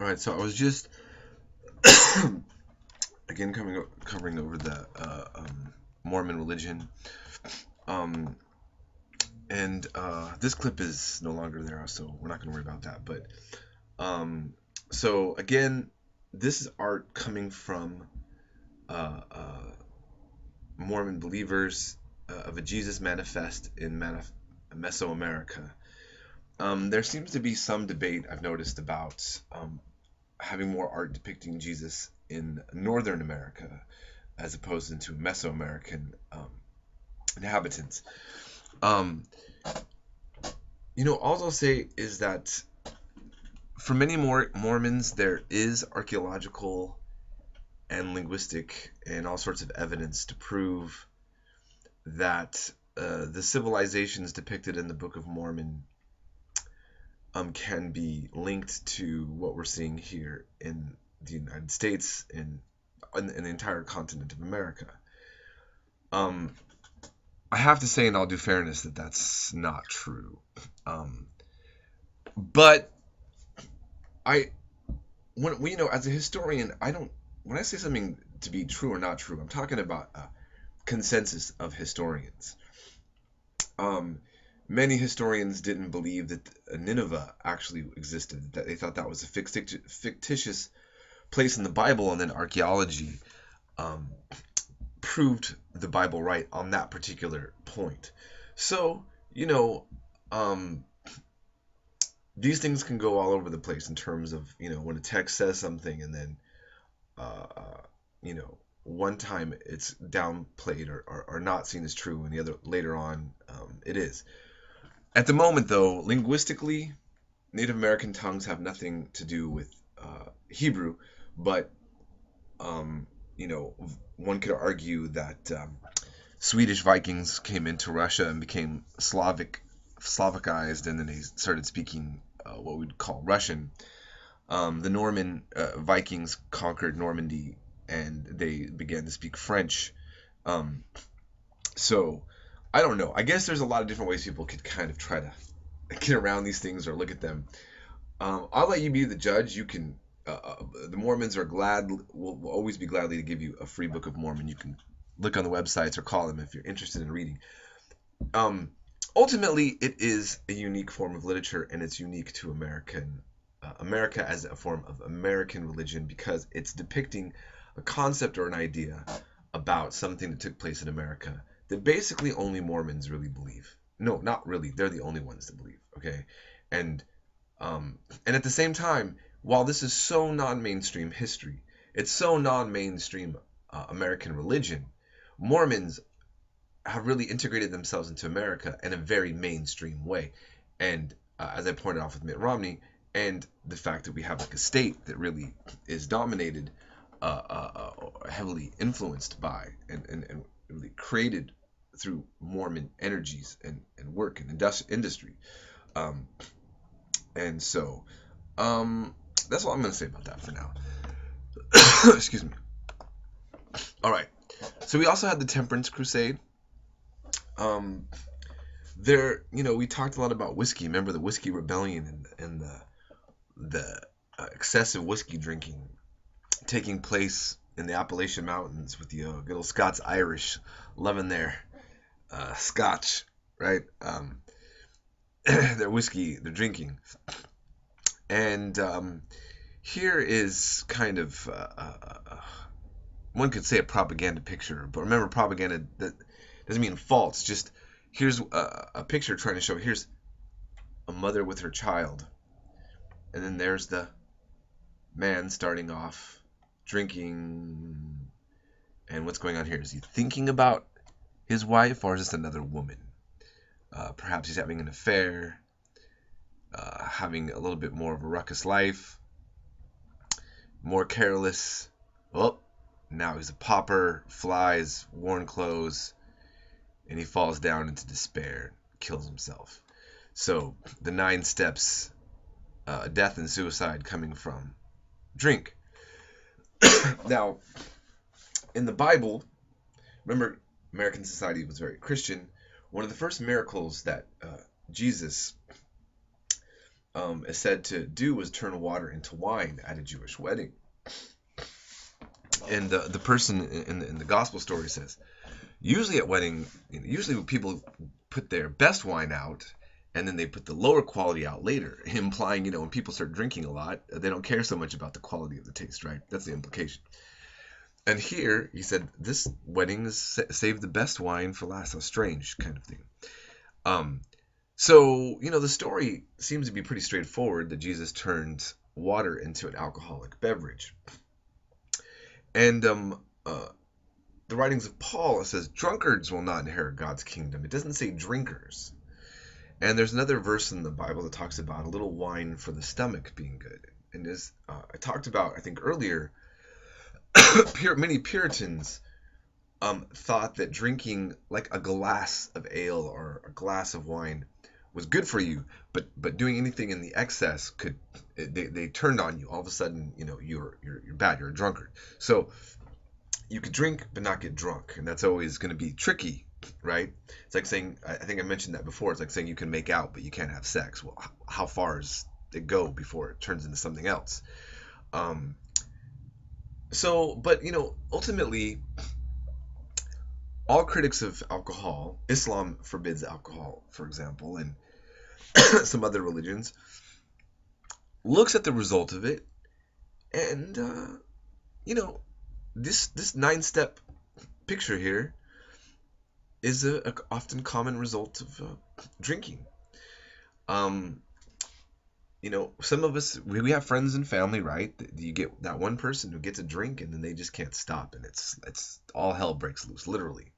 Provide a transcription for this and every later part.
All right, so I was just again covering over the Mormon religion, um, and this clip is no longer there, so we're not going to worry about that. But so again, this is art coming from Mormon believers of a Jesus manifest in Mesoamerica. There seems to be some debate I've noticed about having more art depicting Jesus in Northern America as opposed to Mesoamerican inhabitants. Um, all I'll say is that for many more Mormons, there is archaeological and linguistic and all sorts of evidence to prove that the civilizations depicted in the Book of Mormon can be linked to what we're seeing here in the United States and in the entire continent of America. I have to say, in all due fairness, that that's not true. But as a historian, when I say something to be true or not true, I'm talking about a consensus of historians. Many historians didn't believe that Nineveh actually existed, that they thought that was a fictitious place in the Bible, and then archaeology proved the Bible right on that particular point. So, these things can go all over the place in terms of, when a text says something and then, one time it's downplayed or not seen as true, and the other later on it is. At the moment, though, linguistically, Native American tongues have nothing to do with Hebrew, but one could argue that Swedish Vikings came into Russia and became Slavicized, and then they started speaking what we'd call Russian. The Norman Vikings conquered Normandy, and they began to speak French. So I don't know. I guess there's a lot of different ways people could kind of try to get around these things or look at them. I'll let you be the judge. You can. The Mormons will always be gladly to give you a free Book of Mormon. You can look on the websites or call them if you're interested in reading. Ultimately, it is a unique form of literature, and it's unique to America as a form of American religion, because it's depicting a concept or an idea about something that took place in America that basically only Mormons really believe. No, not really. They're the only ones that believe. Okay, and at the same time, while this is so non-mainstream history, it's so non-mainstream American religion, Mormons have really integrated themselves into America in a very mainstream way. And as I pointed out with Mitt Romney, and the fact that we have like a state that really is dominated, heavily influenced by, and really created through Mormon energies and work and industry. And so that's all I'm going to say about that for now. Excuse me. All right. So we also had the Temperance Crusade. We talked a lot about whiskey. Remember the Whiskey Rebellion and the excessive whiskey drinking taking place in the Appalachian Mountains with the good old Scots-Irish loving their Scotch, right? Their whiskey, their drinking. And here is kind of, one could say a propaganda picture, but remember, propaganda that doesn't mean false. Just here's a picture trying to show, here's a mother with her child, and then there's the man starting off drinking. And what's going on here? Is he thinking about his wife, or is this another woman? Perhaps he's having an affair, having a little bit more of a ruckus life, more careless. Oh, now he's a pauper, flies, worn clothes, and he falls down into despair, kills himself. So the 9 steps, death and suicide coming from drink. Now, in the Bible, remember, American society was very Christian. One of the first miracles that Jesus is said to do was turn water into wine at a Jewish wedding. And the person in the gospel story says, usually at wedding, usually people put their best wine out, and then they put the lower quality out later, implying, when people start drinking a lot, they don't care so much about the quality of the taste, right? That's the implication. And here, he said, this wedding is save the best wine for last, a strange kind of thing. So, the story seems to be pretty straightforward, that Jesus turned water into an alcoholic beverage. And the writings of Paul, it says, drunkards will not inherit God's kingdom. It doesn't say drinkers. And there's another verse in the Bible that talks about a little wine for the stomach being good. And as I talked about, I think earlier, many Puritans thought that drinking like a glass of ale or a glass of wine was good for you, but doing anything in the excess they turned on you. All of a sudden, you're bad. You're a drunkard. So you could drink but not get drunk, and that's always going to be tricky, right? It's like saying, I think I mentioned that before, it's like saying you can make out but you can't have sex. Well, how far does it go before it turns into something else? But ultimately, all critics of alcohol, Islam forbids alcohol, for example, and some other religions, looks at the result of it, and this 9-step picture here is a often common result of drinking. Some of us, we have friends and family, right? You get that one person who gets a drink and then they just can't stop, and it's all hell breaks loose, literally.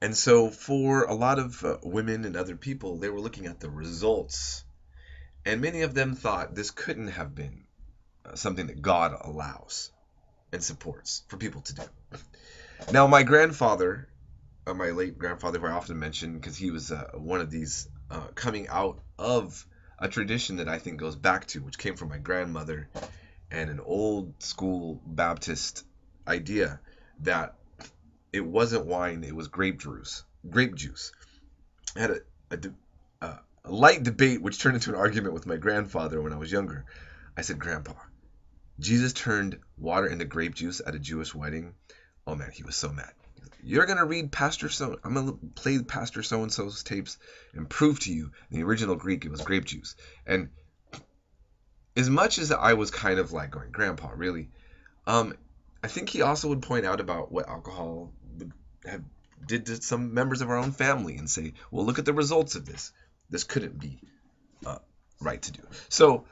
And so for a lot of women and other people, they were looking at the results, and many of them thought this couldn't have been something that God allows and supports for people to do. Now, my grandfather, my late grandfather, who I often mention because he was one of these coming out of a tradition that I think goes back to, which came from my grandmother and an old school Baptist idea that it wasn't wine, it was grape juice. I had a light debate which turned into an argument with my grandfather when I was younger. I said, Grandpa, Jesus turned water into grape juice at a Jewish wedding. Oh man, he was so mad. You're going to read Pastor So, I'm going to play Pastor So-and-so's tapes and prove to you in the original Greek it was grape juice. And as much as I was kind of like going, Grandpa, really? I think he also would point out about what alcohol did to some members of our own family and say, well, look at the results of this. This couldn't be right to do. So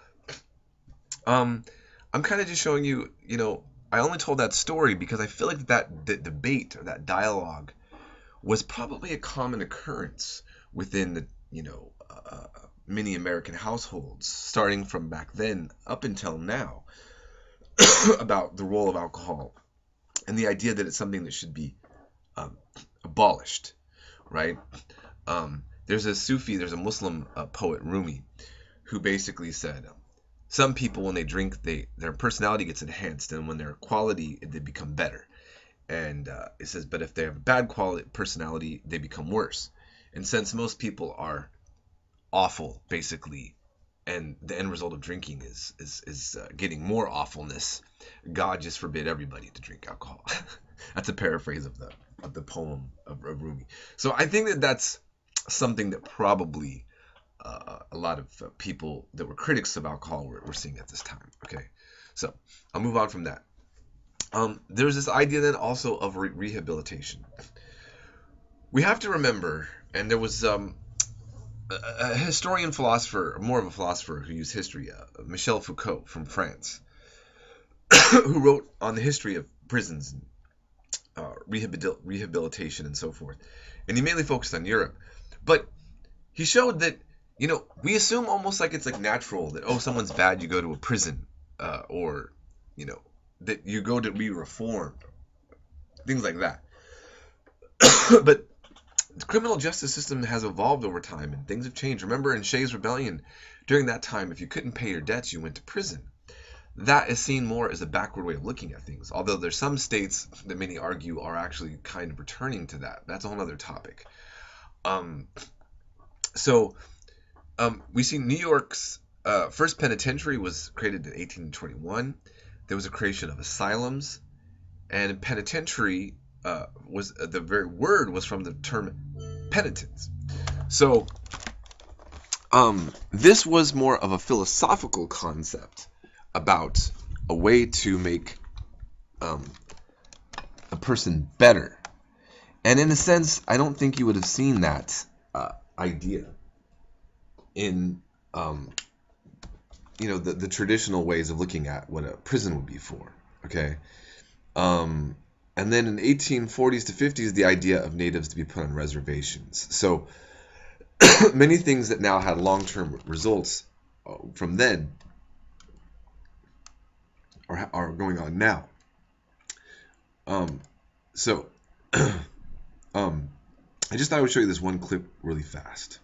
I'm kind of just showing you, I only told that story because I feel like that debate or that dialogue was probably a common occurrence within the, many American households, starting from back then up until now, about the role of alcohol and the idea that it's something that should be abolished, right? There's a Muslim poet, Rumi, who basically said, some people, when they drink, their personality gets enhanced, and when their quality, they become better. And it says, but if they have a bad quality personality, they become worse. And since most people are awful, basically, and the end result of drinking is getting more awfulness, God just forbid everybody to drink alcohol. That's a paraphrase of the poem of Rumi. So I think that that's something that probably a lot of people that were critics of alcohol were seeing at this time. Okay, so I'll move on from that. There's this idea then also of rehabilitation. We have to remember, and there was a historian philosopher, more of a philosopher who used history, Michel Foucault from France, who wrote on the history of prisons and rehabilitation and so forth. And he mainly focused on Europe. But he showed that, we assume almost like it's like natural that, oh, someone's bad, you go to a prison, or, that you go to be reformed, things like that. But the criminal justice system has evolved over time and things have changed. Remember in Shays' Rebellion, during that time, if you couldn't pay your debts, you went to prison. That is seen more as a backward way of looking at things, although there's some states that many argue are actually kind of returning to that. That's a whole other topic. So We see New York's first penitentiary was created in 1821. There was a creation of asylums, and penitentiary was the very word was from the term penitence. So this was more of a philosophical concept about a way to make a person better. And in a sense, I don't think you would have seen that idea in the traditional ways of looking at what a prison would be for. Okay. And then in 1840s to 50s, the idea of natives to be put on reservations. So many things that now had long-term results from then are going on now. So I just thought I would show you this one clip really fast.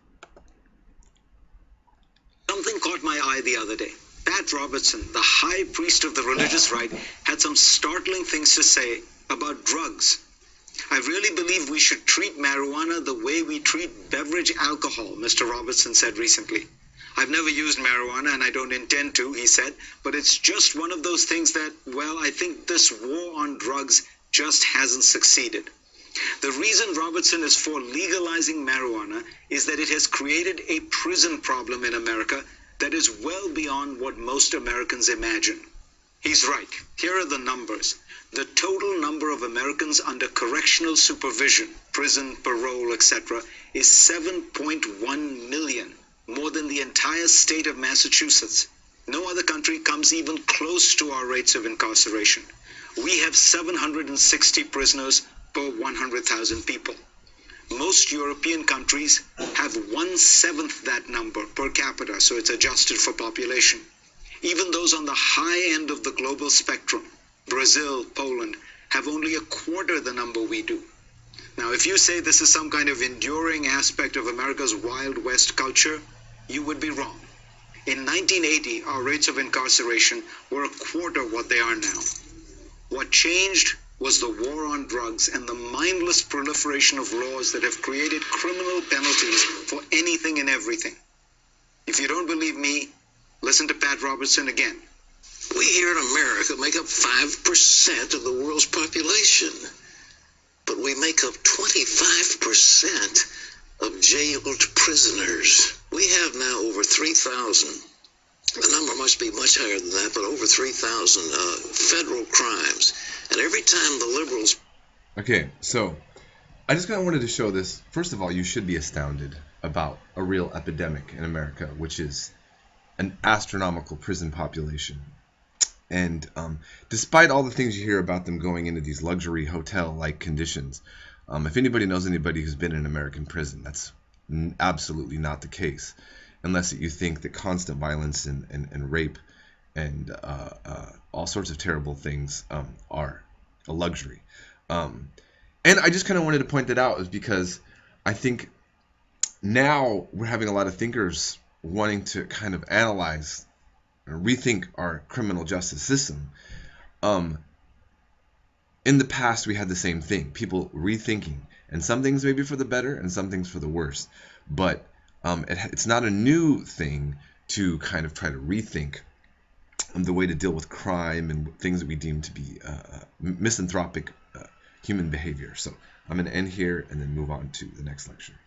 Something caught my eye the other day. Pat Robertson, the high priest of the religious right, had some startling things to say about drugs. I really believe we should treat marijuana the way we treat beverage alcohol, Mr. Robertson said recently. I've never used marijuana and I don't intend to, he said, but it's just one of those things that, well, I think this war on drugs just hasn't succeeded. The reason Robertson is for legalizing marijuana is that it has created a prison problem in America that is well beyond what most Americans imagine. He's right. Here are the numbers. The total number of Americans under correctional supervision, prison, parole, etc., is 7.1 million, more than the entire state of Massachusetts. No other country comes even close to our rates of incarceration. We have 760 prisoners per 100,000 people. Most European countries have 1/7 that number per capita, so it's adjusted for population. Even those on the high end of the global spectrum, Brazil, Poland, have only a quarter the number we do. Now, if you say this is some kind of enduring aspect of America's Wild West culture, you would be wrong. In 1980, our rates of incarceration were a quarter what they are now. What changed was the war on drugs and the mindless proliferation of laws that have created criminal penalties for anything and everything. If you don't believe me, listen to Pat Robertson again. We here in America make up 5% of the world's population, but we make up 25% of jailed prisoners. We have now over 3,000. The number must be much higher than that, but over 3,000 federal crimes. And every time the liberals... Okay, so I just kind of wanted to show this. First of all, you should be astounded about a real epidemic in America, which is an astronomical prison population. And despite all the things you hear about them going into these luxury hotel-like conditions, if anybody knows anybody who's been in an American prison, that's absolutely not the case, unless you think that constant violence and rape and all sorts of terrible things are a luxury. And I just kind of wanted to point that out is because I think now we're having a lot of thinkers wanting to kind of analyze or rethink our criminal justice system. In the past, we had the same thing, people rethinking, and some things maybe for the better and some things for the worse. But it's not a new thing to kind of try to rethink the way to deal with crime and things that we deem to be misanthropic human behavior. So I'm going to end here and then move on to the next lecture.